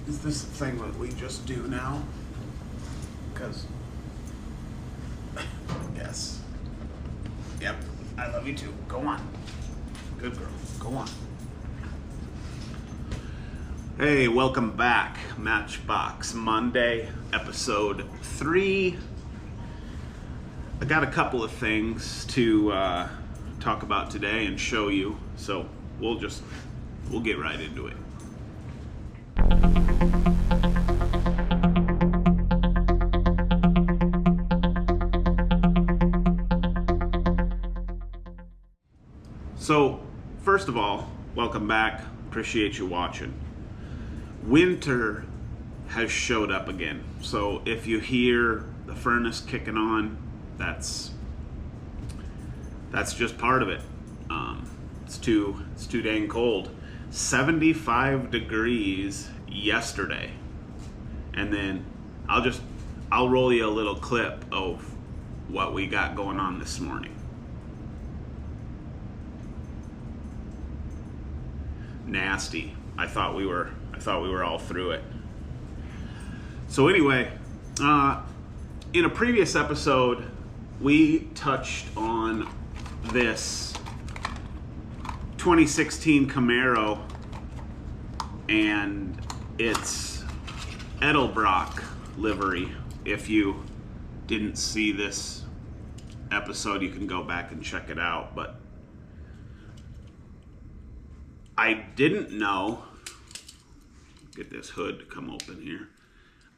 Is this the thing that we just do now? Because, yes. Yep, I love you too. Go on. Good girl. Go on. Hey, welcome back. Matchbox Monday, episode 3. I got a couple of things to talk about today and show you, so we'll get right into it. So, first of all, welcome back. Appreciate you watching. Winter has showed up again. So if you hear the furnace kicking on, that's just part of it. It's too dang cold. 75 degrees yesterday. And then I'll roll you a little clip of what we got going on this morning. Nasty. I thought we were all through it. So anyway, in a previous episode, we touched on this 2016 Camaro and its Edelbrock livery. If you didn't see this episode, you can go back and check it out. But I didn't know, get this hood to come open here.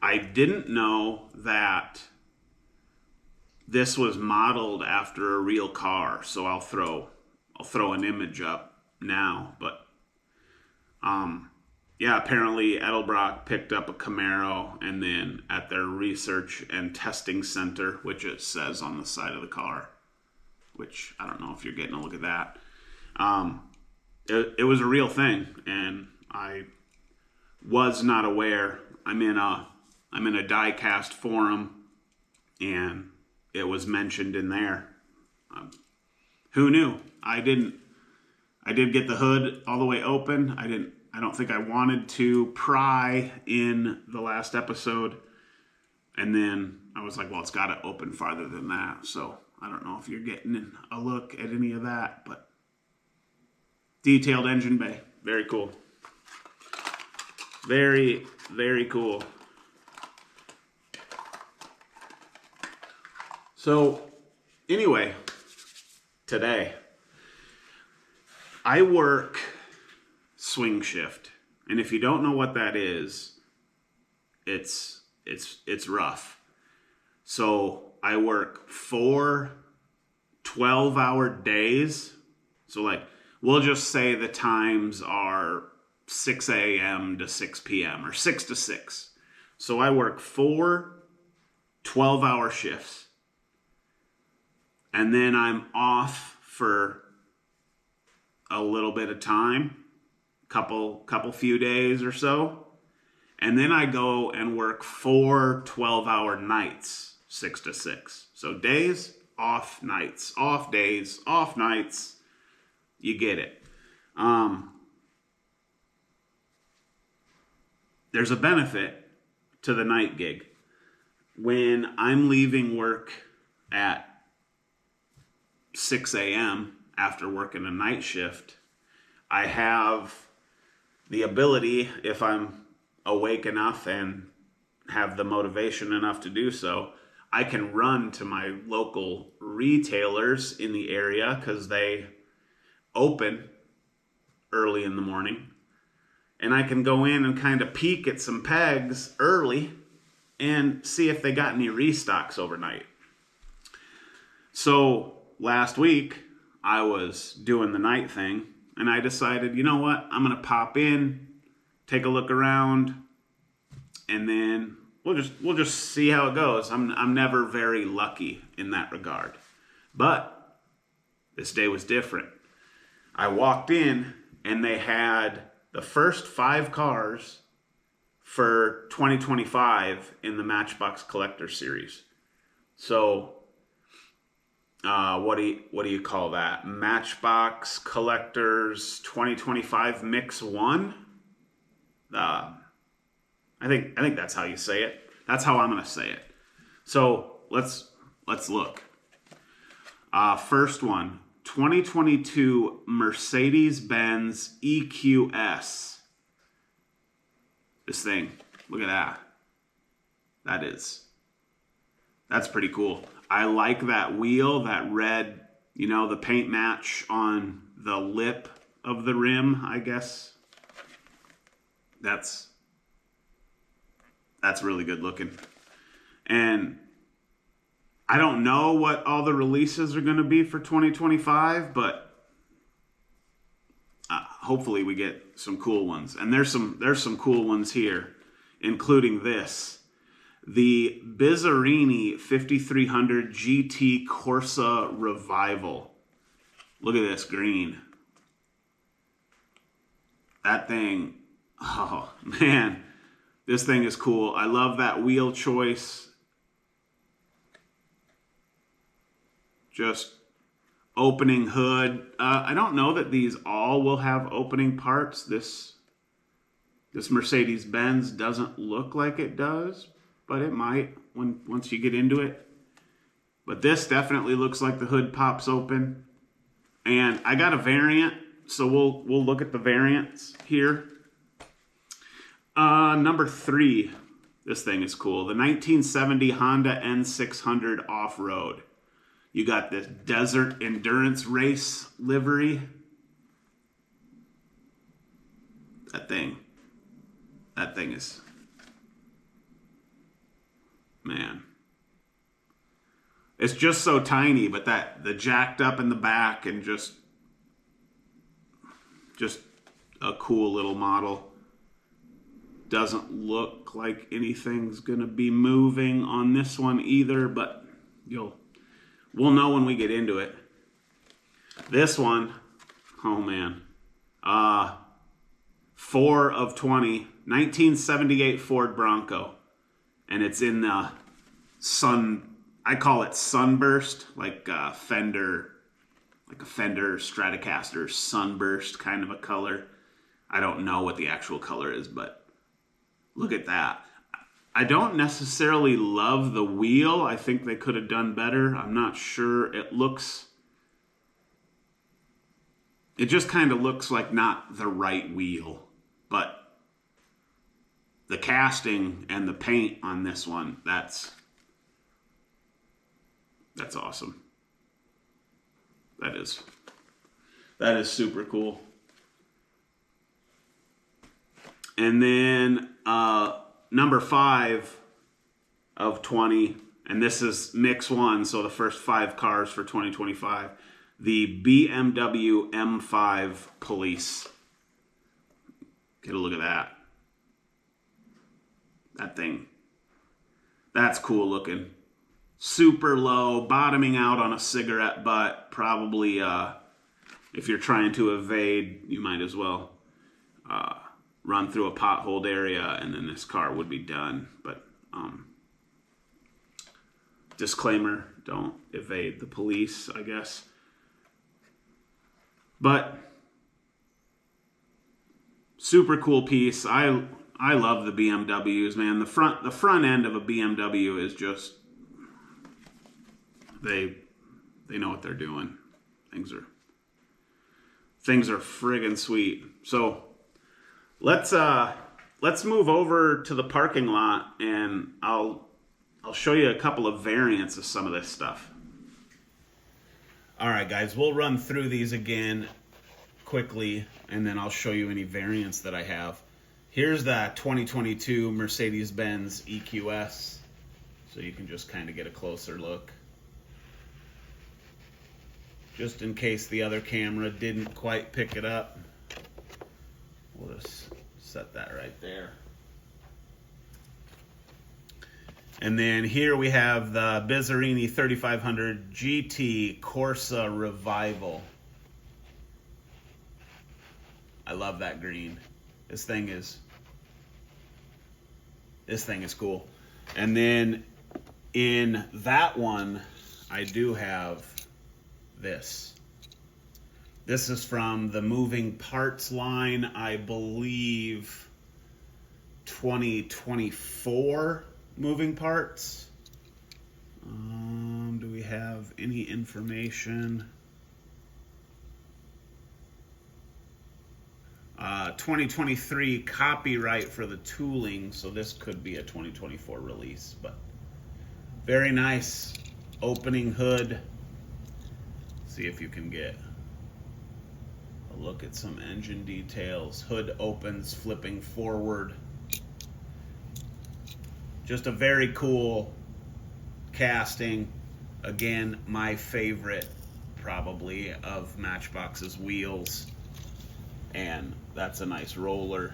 I didn't know that this was modeled after a real car. So I'll throw an image up now, but yeah, apparently Edelbrock picked up a Camaro, and then at their research and testing center, which it says on the side of the car, which I don't know if you're getting a look at that. It was a real thing, and I was not aware. I'm in a die-cast forum, and it was mentioned in there. Who knew? I did get the hood all the way open. I don't think I wanted to pry in the last episode, and then I was like, well, it's got to open farther than that. So I don't know if you're getting a look at any of that, but detailed engine bay, very cool. Very, very cool. So, anyway, today, I work swing shift. And if you don't know what that is, it's rough. So, I work 4 12-hour days. So, like, we'll just say the times are 6 a.m. to 6 p.m. or 6 to 6. So I work 4 12-hour shifts. And then I'm off for a little bit of time, couple few days or so. And then I go and work 4 12-hour nights, 6 to 6. So days, off nights, off days, off nights. You get it. There's a benefit to the night gig. When I'm leaving work at 6 a.m. after working a night shift, I have the ability, if I'm awake enough and have the motivation enough to do so, I can run to my local retailers in the area because they open early in the morning. And I can go in and kind of peek at some pegs early and see if they got any restocks overnight. So last week, I was doing the night thing, and I decided, you know what? I'm going to pop in, take a look around, and then we'll just see how it goes. I'm never very lucky in that regard. But this day was different. I walked in, and they had the first 5 cars for 2025 in the Matchbox Collector Series. So, what do you call that? Matchbox Collectors 2025 Mix 1? I think that's how you say it. That's how I'm gonna say it. So let's look. First one, 2022 Mercedes-Benz EQS. This thing, look at that. That's pretty cool. I like that wheel, that red, the paint match on the lip of the rim, I guess. That's really good looking. And I don't know what all the releases are going to be for 2025, but hopefully we get some cool ones. And there's some cool ones here, including this. The Bizzarini 5300 GT Corsa Revival. Look at this green. That thing, oh man, this thing is cool. I love that wheel choice. Just opening hood. I don't know that these all will have opening parts. This Mercedes-Benz doesn't look like it does, but it might once you get into it. But this definitely looks like the hood pops open. And I got a variant, so we'll look at the variants here. Number 3. This thing is cool. The 1970 Honda N600 Off-Road. You got this Desert Endurance Race livery. That thing is, man. It's just so tiny, but the jacked up in the back and just a cool little model. Doesn't look like anything's gonna be moving on this one either, but we'll know when we get into it. This one, oh man. 4 of 20, 1978 Ford Bronco. And it's in the I call it sunburst, like a Fender Stratocaster sunburst kind of a color. I don't know what the actual color is, but look at that. I don't necessarily love the wheel. I think they could have done better. I'm not sure. It just kind of looks like not the right wheel. But the casting and the paint on this one, that's awesome. That is super cool. And then number 5 of 20, and this is mix 1, so the first 5 cars for 2025, the BMW M5 Police. Get a look at that. That thing. That's cool looking. Super low, bottoming out on a cigarette butt. Probably, if you're trying to evade, you might as well run through a potholed area, and then this car would be done. But disclaimer, don't evade the police, I guess. But super cool piece. I love the BMWs, man. The front end of a BMW is just, they know what they're doing. Things are friggin' sweet. So let's move over to the parking lot, and I'll show you a couple of variants of some of this stuff. All right, guys, we'll run through these again quickly, and then I'll show you any variants that I have. Here's the 2022 Mercedes-Benz EQS, so you can just kind of get a closer look. Just in case the other camera didn't quite pick it up, we'll just set that right there. And then here we have the Bizzarini 3500 GT Corsa Revival. I love that green. This thing is cool. And then in that one, I do have this. This is from the moving parts line, I believe 2024 moving parts. Do we have any information? 2023 copyright for the tooling, so this could be a 2024 release, but very nice opening hood. See if you can get a look at some engine details. Hood opens, flipping forward. Just a very cool casting. Again, my favorite probably of Matchbox's wheels. And that's a nice roller.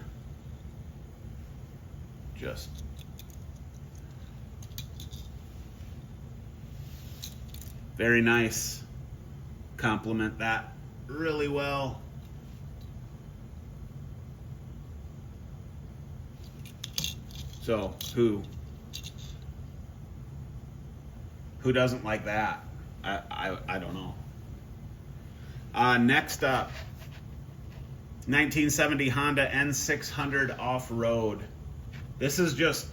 Just very nice. Complement that really well. So who doesn't like that? I don't know. Next up, 1970 Honda N600 off-road. This is just,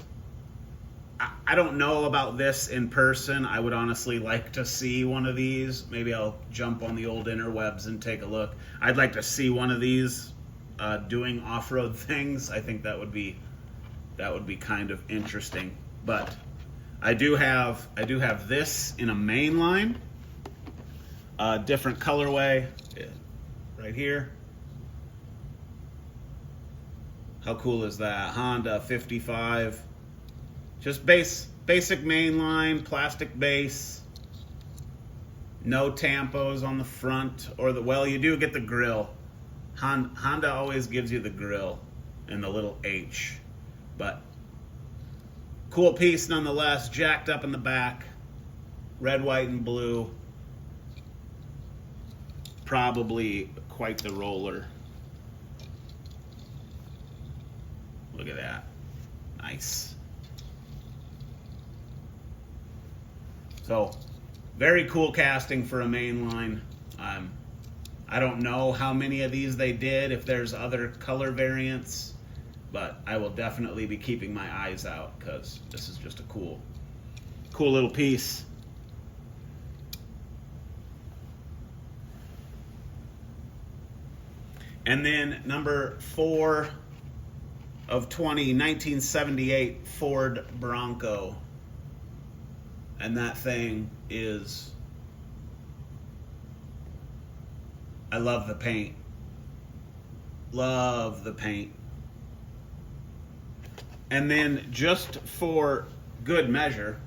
I don't know about this in person. I would honestly like to see one of these. Maybe I'll jump on the old interwebs and take a look. I'd like to see one of these doing off-road things. I think that would be kind of interesting. But I do have this in a main line, different colorway right here. How cool is that? Honda 55. Just basic mainline, plastic base. No tampos on the front or the, well, you do get the grill. Honda always gives you the grill and the little H. But cool piece nonetheless, jacked up in the back. Red, white, and blue. Probably quite the roller. Look at that. Nice. So, very cool casting for a mainline. I don't know how many of these they did, if there's other color variants, but I will definitely be keeping my eyes out because this is just a cool little piece. And then number 4 of 1978 Ford Bronco. And that thing is, I love the paint. Love the paint. And then just for good measure,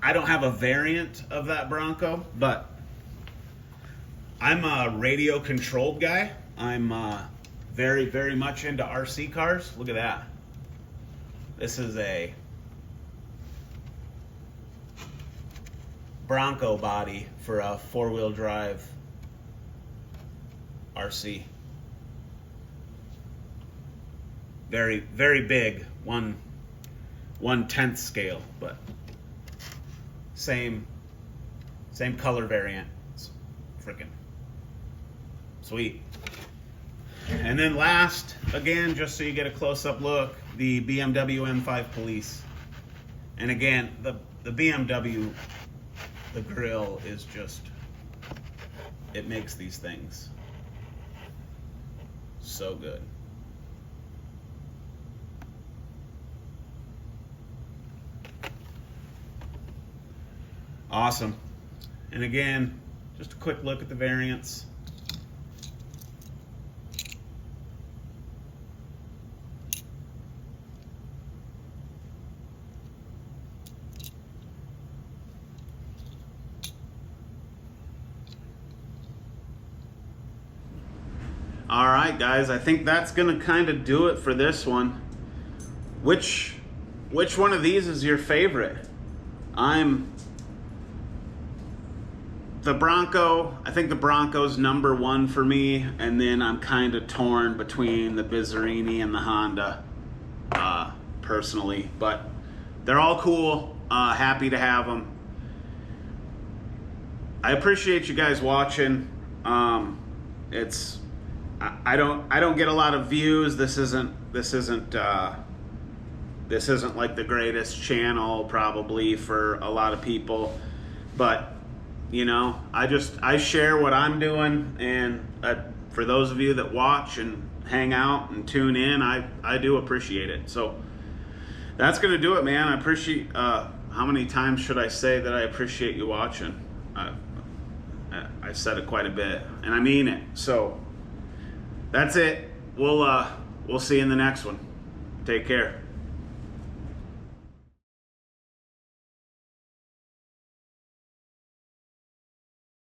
I don't have a variant of that Bronco, but I'm a radio controlled guy. I'm very, very much into RC cars. Look at that. This is a Bronco body for a 4-wheel drive RC. Very, very big, 1/10 scale, but same color variant. It's freaking sweet. And then last, again, just so you get a close-up look, the BMW M5 Police. And again, the BMW, the grill is just, it makes these things so good. Awesome. And again, just a quick look at the variants. All right, guys, I think that's gonna kind of do it for this one. Which one of these is your favorite? The Bronco. I think the Bronco's number 1 for me, and then I'm kind of torn between the Bizzarini and the Honda, personally. But they're all cool. Happy to have them. I appreciate you guys watching. I don't get a lot of views. This isn't This isn't like the greatest channel probably for a lot of people, but you know, I share what I'm doing, and for those of you that watch and hang out and tune in, I do appreciate it. So that's gonna do it, man. I appreciate. How many times should I say that I appreciate you watching? I said it quite a bit, and I mean it. So that's it. We'll see you in the next one. Take care.